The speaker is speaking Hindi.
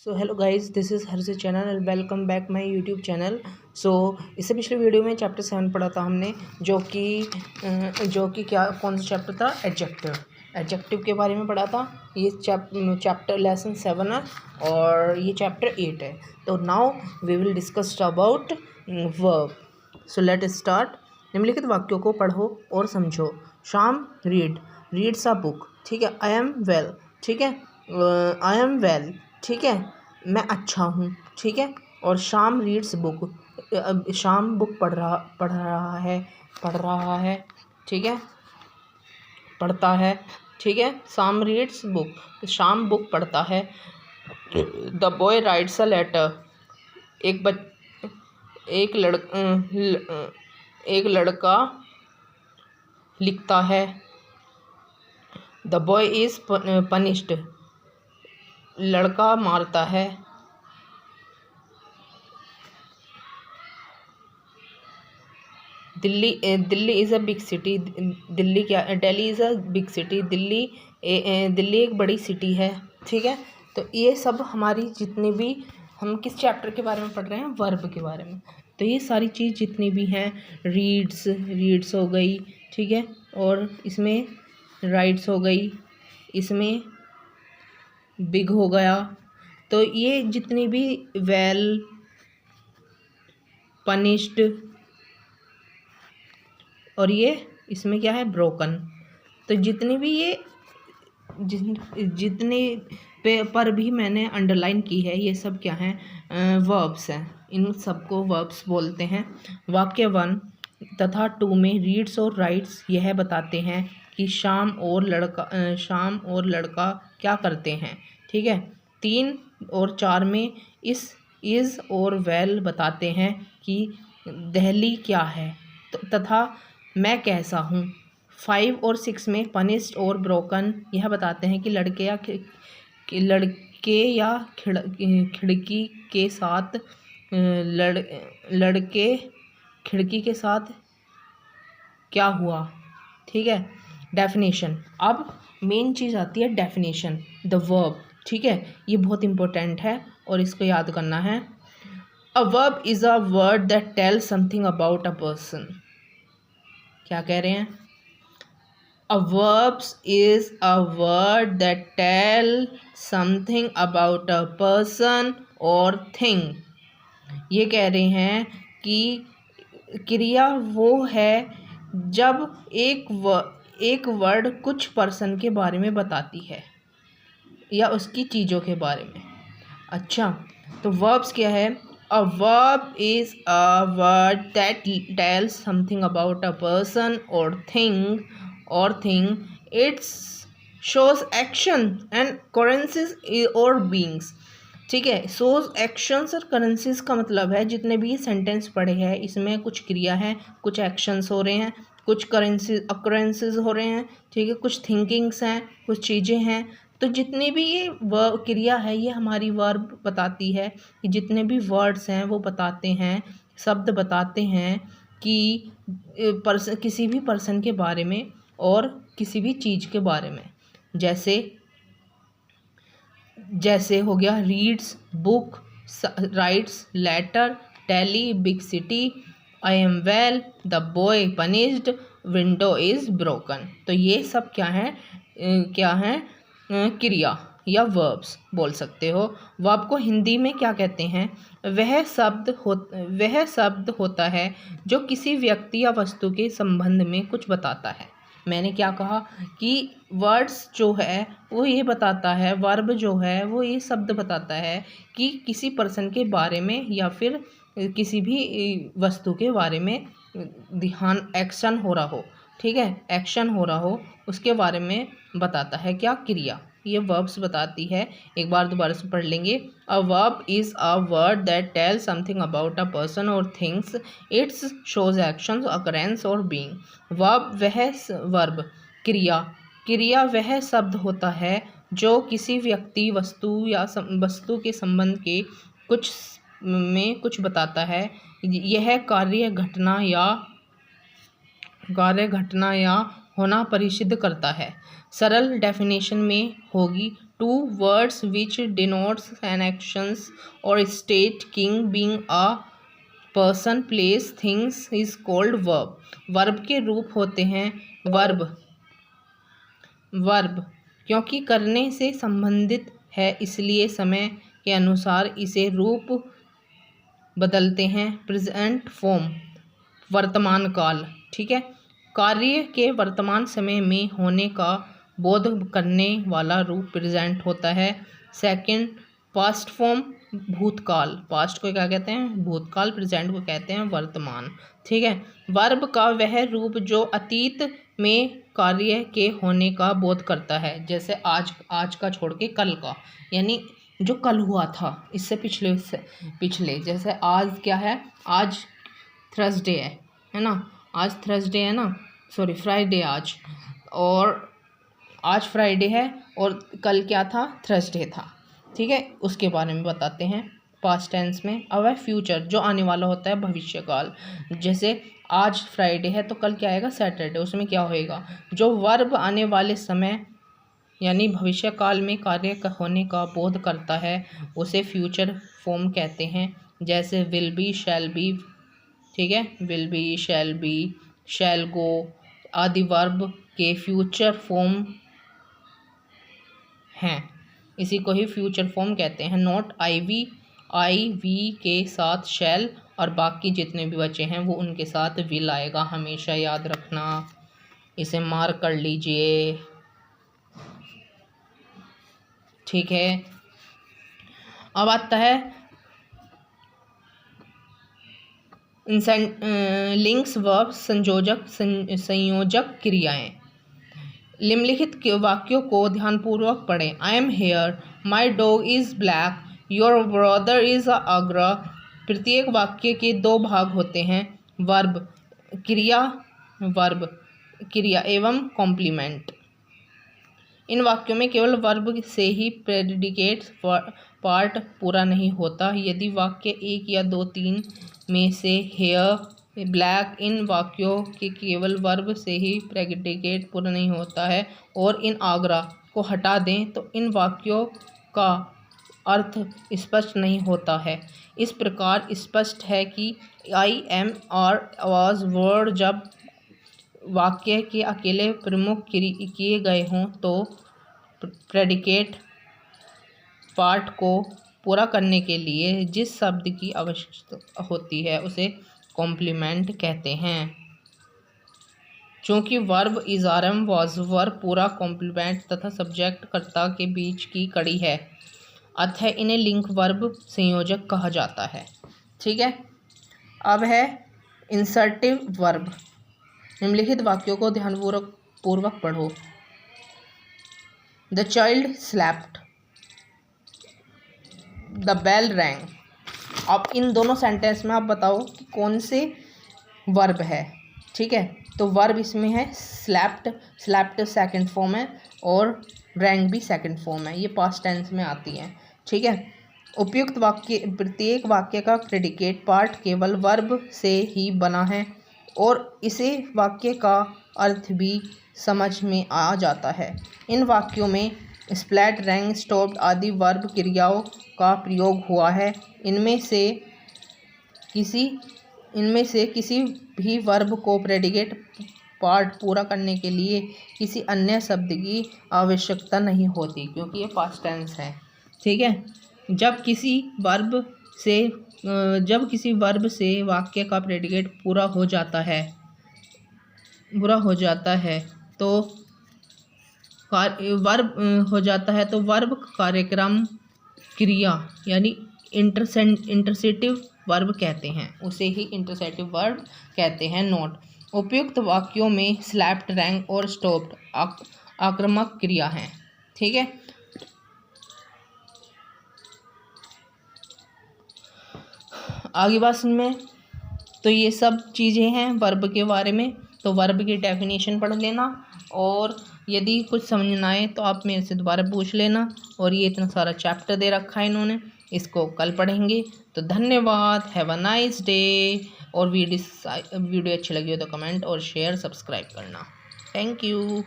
So hello guys, this is Harshit channel and welcome back my YouTube channel. So इससे पिछले वीडियो में चैप्टर 7 पढ़ा था हमने, जो कि क्या कौन सा चैप्टर था? एडजेक्टिव के बारे में पढ़ा था। ये चैप्टर लेसन 7 है और ये चैप्टर 8 है। तो now we will discuss about verb. So let start. निम्नलिखित वाक्यों को पढ़ो और समझो। शाम रीड्स अ बुक, ठीक है। आई एम वेल, ठीक है। आई एम वेल, ठीक है। मैं अच्छा हूँ, ठीक है। और शाम रीड्स बुक, शाम बुक पढ़ रहा है, ठीक है, पढ़ता है, ठीक है। शाम रीड्स बुक, शाम बुक पढ़ता है। The boy writes a letter, एक लड़का लिखता है। द बॉय इज पनिश्ड, लड़का मारता है। Delhi is a big city, Delhi is a big city, Delhi एक बड़ी सिटी है, ठीक है। तो ये सब हमारी जितनी भी, हम किस चैप्टर के बारे में पढ़ रहे हैं? वर्ब के बारे में। तो ये सारी चीज़ जितनी भी हैं, रीड्स हो गई, ठीक है। और इसमें राइट्स हो गई, इसमें बिग हो गया। तो ये जितनी भी वेल, पनिश्ड, और ये इसमें क्या है? ब्रोकन। तो जितनी भी ये जितने पर भी मैंने अंडरलाइन की है, ये सब क्या हैं? वर्ब्स हैं। इन सबको वर्ब्स बोलते हैं। वाक्य 1 तथा 2 में रीड्स और राइट्स यह बताते हैं कि शाम और लड़का क्या करते हैं, ठीक है। 3 और 4 में इज़ और वेल बताते हैं कि दिल्ली क्या है, तथा मैं कैसा हूँ। 5 और 6 में पनिश्ड और ब्रोकन यह बताते हैं कि लड़के या खिड़की के साथ लड़के खिड़की के साथ क्या हुआ, ठीक है। डेफिनेशन। अब मेन चीज़ आती है डेफिनेशन, द वर्ब, ठीक है। ये बहुत इंपॉर्टेंट है और इसको याद करना है। अ verb is a word that tells something about a person. क्या कह रहे हैं? A verb is a word that tell something about a person or thing। ये कह रहे हैं कि क्रिया वो है जब एक वर्ड कुछ पर्सन के बारे में बताती है या उसकी चीज़ों के बारे में। अच्छा, तो वर्ब्स क्या है? A verb is a word that tells something about a person or thing. It shows action and occurrences or beings, ठीक है। shows actions और occurrences का मतलब है, जितने भी सेंटेंस पढ़े हैं इसमें कुछ क्रिया है, कुछ एक्शंस हो रहे हैं, कुछ occurrences हो रहे हैं, ठीक है, कुछ थिंकिंग्स हैं, कुछ चीज़ें हैं। तो जितनी भी ये क्रिया है, ये हमारी वर्ब बताती है कि जितने भी वर्ड्स हैं वो बताते हैं, शब्द बताते हैं कि किसी भी पर्सन के बारे में और किसी भी चीज़ के बारे में। जैसे हो गया reads book, writes letter, Delhi big city, I am well, the boy punished, window is broken. तो ये सब क्या है? क्रिया या वर्ब्स बोल सकते हो। वर्ब को हिंदी में क्या कहते हैं? वह शब्द होता है जो किसी व्यक्ति या वस्तु के संबंध में कुछ बताता है। मैंने क्या कहा कि वर्ड्स जो है वो ये बताता है, वर्ब जो है वो ये शब्द बताता है कि किसी पर्सन के बारे में या फिर किसी भी वस्तु के बारे में एक्शन हो रहा हो, ठीक है, एक्शन हो रहा हो, उसके बारे में बताता है। क्या? क्रिया। ये वर्ब्स बताती है। एक बार दोबारा से पढ़ लेंगे। A verb is a word that tell something about a person और things. It's shows actions, occurrence और बीइंग। वर्ब क्रिया वह शब्द होता है जो किसी व्यक्ति, वस्तु या वस्तु के संबंध के कुछ बताता है। यह कार्य घटना या होना परिसिद्ध करता है। सरल डेफिनेशन में होगी two words which denotes an actions और state king being a person place things is called verb. Verb के रूप होते हैं वर्ब क्योंकि करने से संबंधित है इसलिए समय के अनुसार इसे रूप बदलते हैं। प्रेजेंट फॉर्म वर्तमान काल, ठीक है, कार्य के वर्तमान समय में होने का बोध करने वाला रूप प्रेजेंट होता है। सेकंड पास्ट फॉर्म भूतकाल, पास्ट को क्या कहते हैं भूतकाल, प्रेजेंट को कहते हैं वर्तमान, ठीक है। वर्ब का वह रूप जो अतीत में कार्य के होने का बोध करता है, जैसे आज का छोड़ के कल का, यानी जो कल हुआ था इससे पिछले जैसे आज क्या है, आज थर्सडे है ना, आज थर्सडे है ना, सॉरी फ्राइडे आज, और आज फ्राइडे है और कल क्या था थर्सडे था, ठीक है। उसके बारे में बताते हैं पास्ट टेंस में। अब है फ्यूचर जो आने वाला होता है भविष्यकाल, जैसे आज फ्राइडे है तो कल क्या आएगा सैटरडे, उसमें क्या होएगा, जो वर्ब आने वाले समय यानी भविष्य काल में कार्य होने का बोध करता है उसे फ्यूचर फॉर्म कहते हैं। जैसे विल बी, शैल बी, ठीक है, विल बी, शैल बी, शैल गो आदि वर्ब के फ्यूचर फॉर्म हैं, इसी को ही फ्यूचर फॉर्म कहते हैं। नोट आई वी के साथ शैल और बाकी जितने भी बचे हैं वो उनके साथ विल आएगा, हमेशा याद रखना, इसे मार्क कर लीजिए, ठीक है। अब आता है लिंक्स वर्ब संयोजक क्रियाएं। निम्नलिखित वाक्यों को ध्यानपूर्वक पढ़ें। I am here, my dog is black, your brother is Agra. प्रत्येक वाक्य के दो भाग होते हैं, वर्ब क्रिया एवं कॉम्प्लीमेंट। इन वाक्यों में केवल वर्ब से ही प्रेडिकेट पार्ट पूरा नहीं होता। यदि वाक्य एक या दो तीन में से हेयर, ब्लैक, इन वाक्यों के केवल वर्ब से ही प्रेडिकेट पूरा नहीं होता है और इन आगरा को हटा दें तो इन वाक्यों का अर्थ स्पष्ट नहीं होता है। इस प्रकार स्पष्ट है कि आई एम और वाज वर्ड जब वाक्य के अकेले प्रमुख किए गए हों तो प्रेडिकेट पार्ट को पूरा करने के लिए जिस शब्द की आवश्यकता होती है उसे कॉम्प्लीमेंट कहते हैं। चूँकि वर्ब इज़ारम वाज वर्ब पूरा कॉम्प्लीमेंट तथा सब्जेक्ट कर्ता के बीच की कड़ी है, अतः इन्हें लिंक वर्ब संयोजक कहा जाता है, ठीक है। अब है इंसर्टिव वर्ब। निम्नलिखित वाक्यों को ध्यानपूर्वक पढ़ो। The child slapped, the bell rang. अब इन दोनों सेंटेंस में आप बताओ कि कौन से वर्ब है, ठीक है। तो वर्ब इसमें है स्लैप्ड सेकंड फॉर्म है और रैंग भी सेकंड फॉर्म है, ये पास्ट टेंस में आती है, ठीक है। उपयुक्त वाक्य प्रत्येक वाक्य का प्रेडिकेट पार्ट केवल वर्ब से ही बना है और इसे वाक्य का अर्थ भी समझ में आ जाता है। इन वाक्यों में स्प्लैट, रैंग, स्टॉप्ड आदि वर्ब क्रियाओं का प्रयोग हुआ है। इनमें से किसी भी वर्ब को प्रेडिकेट पार्ट पूरा करने के लिए किसी अन्य शब्द की आवश्यकता नहीं होती क्योंकि ये पास्ट टेंस है, ठीक है। जब किसी वर्ब से वाक्य का प्रेडिकेट पूरा हो जाता है तो वर्ब कार्यक्रम क्रिया यानी इंटरसेटिव वर्ब कहते हैं, उसे ही इंटरसेटिव वर्ब कहते हैं। नोट, उपयुक्त वाक्यों में स्लैप्ड, रैंग और स्टॉप्ड आक्रामक क्रिया हैं, ठीक है। आगे बात सुनमें, तो ये सब चीज़ें हैं वर्ब के बारे में। तो वर्ब की डेफिनेशन पढ़ लेना और यदि कुछ समझ ना आए तो आप मेरे से दोबारा पूछ लेना। और ये इतना सारा चैप्टर दे रखा है इन्होंने, इसको कल पढ़ेंगे। तो धन्यवाद, हैव अ नाइस डे। और वीडियो अच्छी लगी हो तो कमेंट और शेयर सब्सक्राइब करना। Thank you.